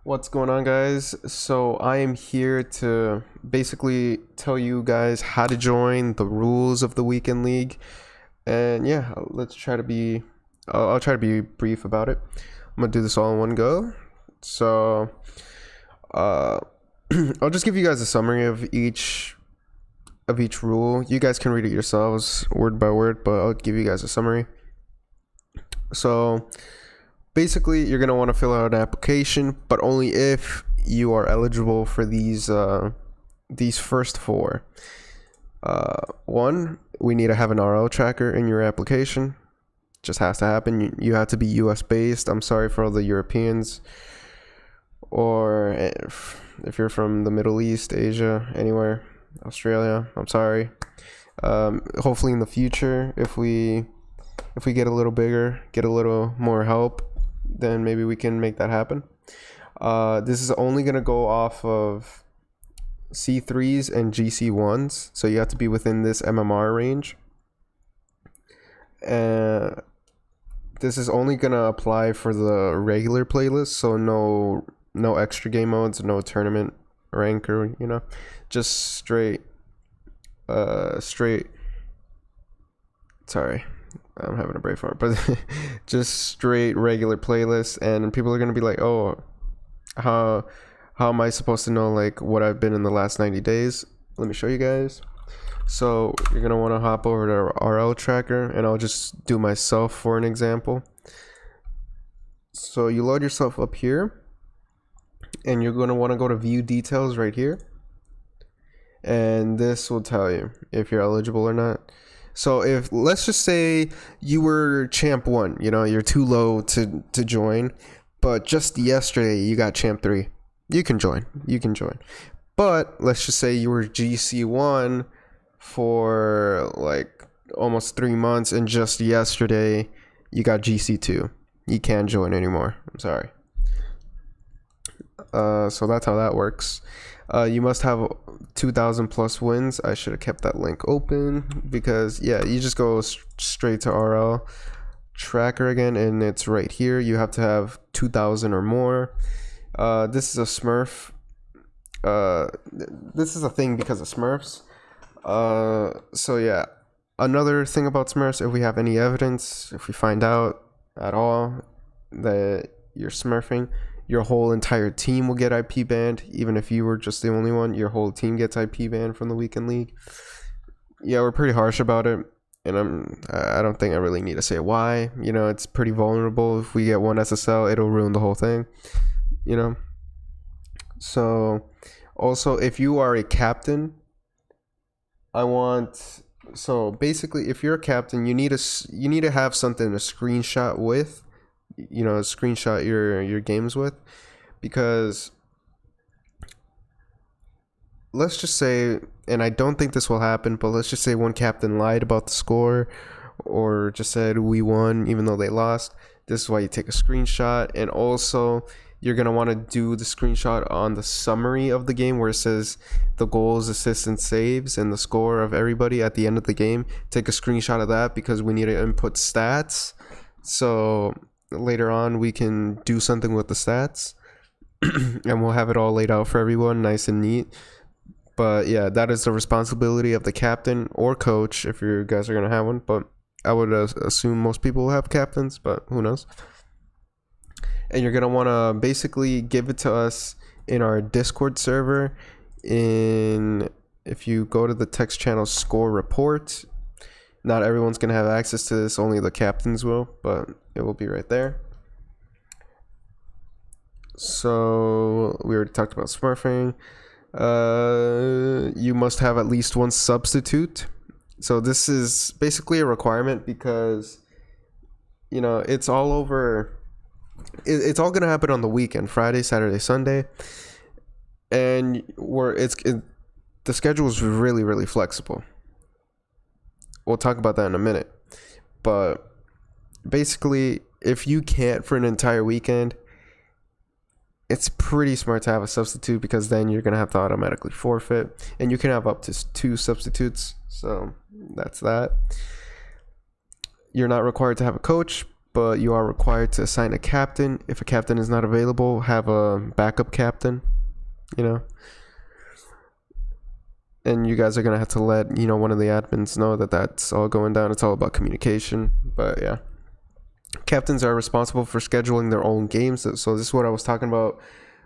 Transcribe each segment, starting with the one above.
What's going on, guys? So I am here to basically tell you guys how to join, the rules of the weekend league, and yeah, let's try to be. I'll try to be brief about it. I'm gonna do this all in one go. So, uh, I'll just give you guys a summary of each rule. You guys can read it yourselves, word by word, but I'll give you guys a summary. So basically, you're gonna want to fill out an application, but only if you are eligible for these first four. One, we need to have an RL tracker in your application. Just has to happen. You have to be US based. I'm sorry for all the Europeans, or if you're from the Middle East, Asia, anywhere, Australia. I'm sorry. Hopefully in the future, if we get a little bigger, get a little more help, then maybe we can make that happen. This is only going to go off of C3s and GC1s, so you have to be within this MMR range. This is only going to apply for the regular playlist, so no extra game modes, no tournament rank, or just straight sorry, I'm having a brain fart, but just straight regular playlist. And people are gonna be like, oh, how am I supposed to know like what I've been in the last 90 days? Let me show you guys. So you're gonna want to hop over to RL tracker, and I'll just do myself for an example. So you load yourself up here, and you're gonna want to go to view details right here, and this will tell you if you're eligible or not. So if, let's just say you were champ 1, you're too low to join, but just yesterday you got champ 3, you can join. But let's just say you were GC1 for like almost 3 months, and just yesterday you got GC2. You can't join anymore. I'm sorry. So that's how that works. You must have 2,000 plus wins. I should have kept that link open, because yeah, you just go straight to RL tracker again, and it's right here. You have to have 2,000 or more. This is a Smurf. This is a thing because of Smurfs. So yeah, another thing about Smurfs, if we have any evidence, if we find out at all that you're smurfing, your whole entire team will get IP banned. Even if you were just the only one, your whole team gets IP banned from the weekend league. Yeah, we're pretty harsh about it, and I don't think I really need to say why. It's pretty vulnerable. If we get one SSL, it'll ruin the whole thing. So also, if you are a captain, so basically, if you're a captain, you need to have something to screenshot with. Screenshot your games with, because let's just say, and I don't think this will happen, but let's just say one captain lied about the score, or just said we won even though they lost. This is why you take a screenshot. And also, you're going to want to do the screenshot on the summary of the game, where it says the goals, assists, and saves, and the score of everybody at the end of the game. Take a screenshot of that, because we need to input stats, so later on we can do something with the stats, and we'll have it all laid out for everyone, nice and neat. But yeah, that is the responsibility of the captain or coach, if you guys are going to have one. But I would assume most people will have captains, but who knows. And you're going to want to basically give it to us in our Discord server. If you go to the text channel score report, not everyone's going to have access to this, only the captains will, but it will be right there. So we already talked about smurfing. You must have at least one substitute. So this is basically a requirement, because it's all over. It's all going to happen on the weekend, Friday, Saturday, Sunday, and the schedule is really, really flexible. We'll talk about that in a minute. But basically, if you can't for an entire weekend, it's pretty smart to have a substitute, because then you're going to have to automatically forfeit. And you can have up to 2 substitutes. So that's that. You're not required to have a coach. but you are required to assign a captain. If a captain is not available, have a backup captain, you know. And you guys are going to have to let, one of the admins know that that's all going down. It's all about communication. But yeah. Captains are responsible for scheduling their own games. So this is what I was talking about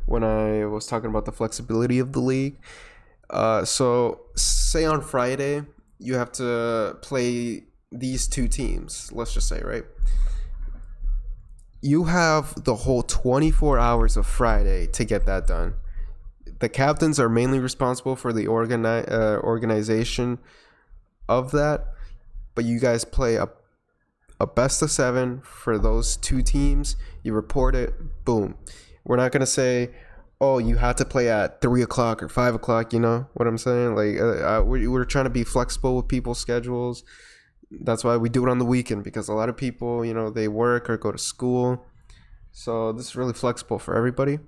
when I was talking about the flexibility of the league. So say on Friday, you have to play these two teams. Let's just say, right? You have the whole 24 hours of Friday to get that done. The captains are mainly responsible for the organization of that, but you guys play a best of 7 for those two teams. You report it, boom. We're not gonna say, oh, you have to play at 3 o'clock or 5 o'clock. You know what I'm saying? Like we're trying to be flexible with people's schedules. That's why we do it on the weekend, because a lot of people, they work or go to school. So this is really flexible for everybody.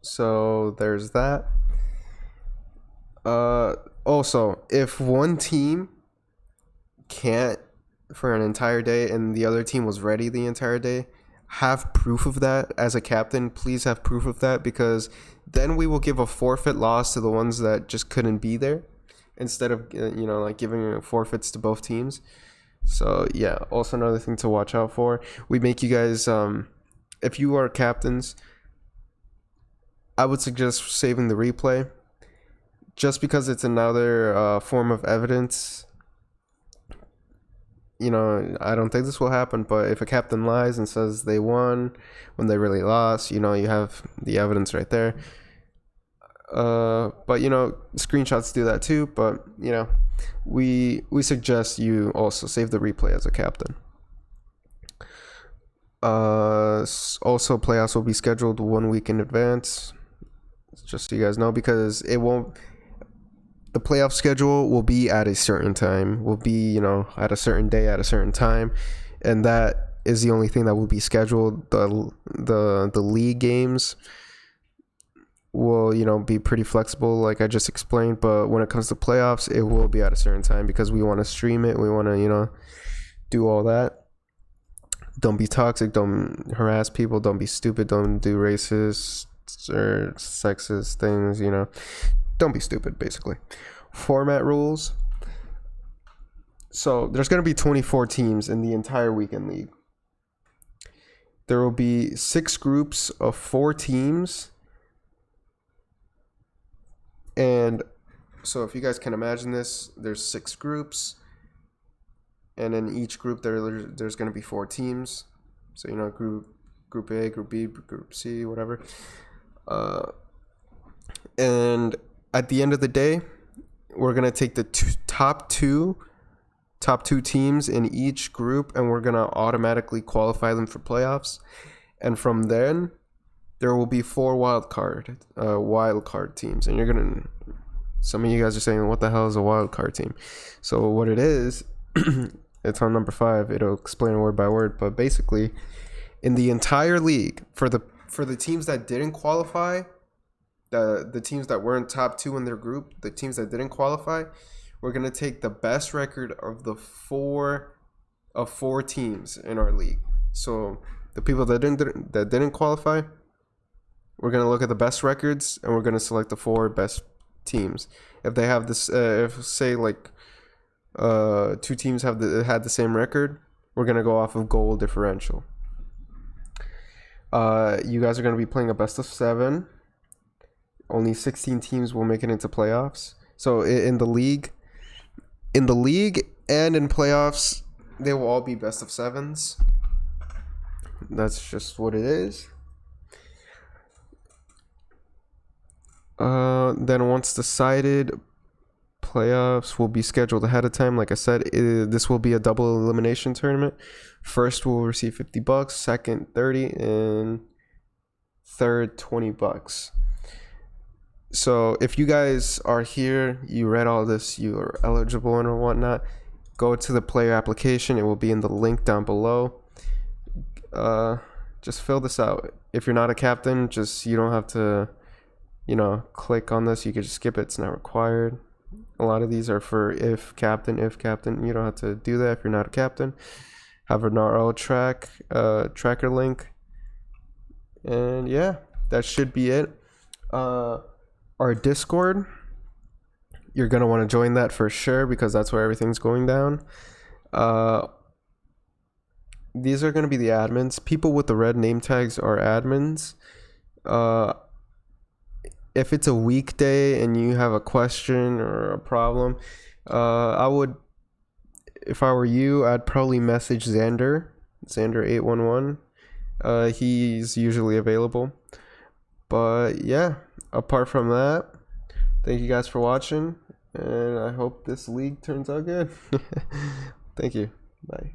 So there's that. Also, if one team can't for an entire day and the other team was ready the entire day, have proof of that as a captain. Please have proof of that, because then we will give a forfeit loss to the ones that just couldn't be there, instead of like giving forfeits to both teams. So yeah, also another thing to watch out for. We make you guys, if you are captains, I would suggest saving the replay, just because it's another form of evidence. I don't think this will happen, but if a captain lies and says they won when they really lost, you have the evidence right there. But screenshots do that too. But we suggest you also save the replay as a captain. Also, playoffs will be scheduled 1 week in advance, just so you guys know, because the playoff schedule will be at a certain time, will be, at a certain day, at a certain time. And that is the only thing that will be scheduled. The league games will, be pretty flexible, like I just explained. But when it comes to playoffs, it will be at a certain time, because we want to stream it. We want to, do all that. Don't be toxic. Don't harass people. Don't be stupid. Don't do racist or sexist things, Don't be stupid, basically. Format rules. So there's going to be 24 teams in the entire weekend league. There will be 6 groups of 4 teams. And so if you guys can imagine this, there's 6 groups. And in each group, there's going to be 4 teams. So, group A, group B, group C, whatever. And at the end of the day, we're going to take the top two teams in each group, and we're going to automatically qualify them for playoffs. And from then, there will be 4 wild card teams. And some of you guys are saying, what the hell is a wild card team? So what it is, it's on number 5. It'll explain word by word. But basically, in the entire league, for the teams that didn't qualify, the teams that weren't top 2 in their group, the teams that didn't qualify, we're going to take the best record of the 4 teams in our league. So the people that didn't qualify, we're going to look at the best records, and we're going to select the 4 best teams. If they have this, if say like 2 teams had the same record, we're going to go off of goal differential. You guys are going to be playing a best of 7. Only 16 teams will make it into playoffs. So in the league and in playoffs, they will all be best of 7s. That's just what it is. Then once decided, playoffs will be scheduled ahead of time. Like I said, this will be a double elimination tournament. First will receive $50, second 30, and third $20. So if you guys are here, you read all this, you are eligible and whatnot, go to the player application. It will be in the link down below. Just fill this out. If you're not a captain, you don't have to, click on this. You can just skip it. It's not required. A lot of these are for if captain. You don't have to do that if you're not a captain. have an RL tracker link. And yeah, that should be it. Our Discord, you're gonna want to join that for sure because that's where everything's going down. These are gonna be the admins. People with the red name tags are admins. If it's a weekday and you have a question or a problem, I would, if I were you, I'd probably message Xander811. He's usually available. But yeah, apart from that, thank you guys for watching, and I hope this league turns out good. Thank you. Bye.